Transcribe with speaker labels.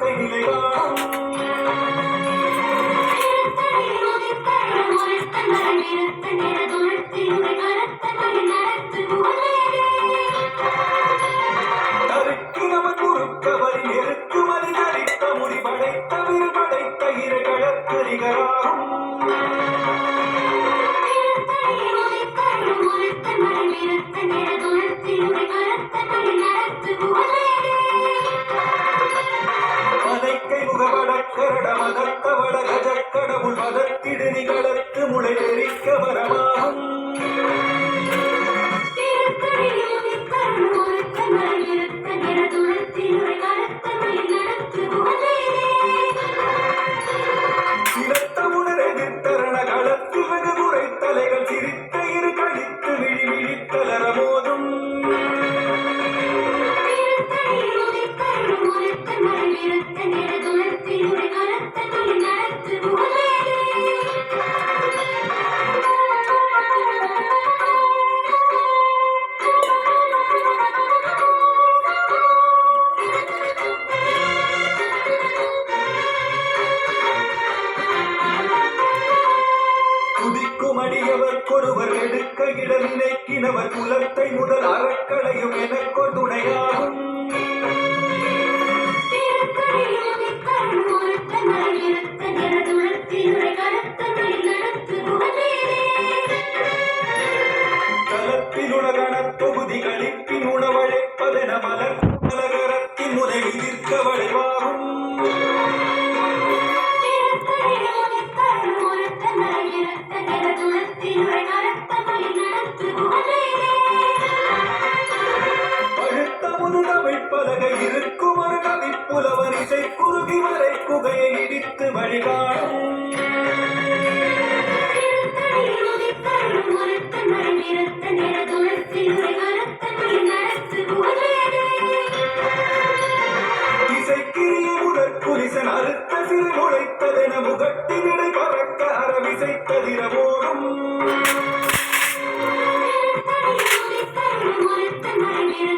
Speaker 1: வாழ்க்கை நிலை மதத்தவட கஜக்கடவுள் மதத்திடு நிகழத்து முளை தெரிக்க வரமாகும் சிரத்த உணர் எதிர்த்தரண களத்து வெகு முறை தலைகள் சிரித்த இரு கழித்து விழி விழித்தலர மோதும் அடியவர்க்கொருவர் எடுக்க இட நினைக்கினவர் குலத்தை முதல் அறக்களையும் எனக்கொரு துணையாகும் தலத்திலுள்ள கணத்தொகுதி கழிப்பின் உணவழைப்பதென மலர் மலகரத்தின் முறை எதிர்க்க வளைவாகும் பலகை இருக்கும் ஒரு கவிப்புலவர் இசை குறுகி வரை குகையை இடித்து வழிகாணும் இசைக்கிரிய முதற் குரிசன் அறுத்த சிறு முளைத்ததென முகட்டினிடை பறக்க அரவிசைத்ததிர ஓடும்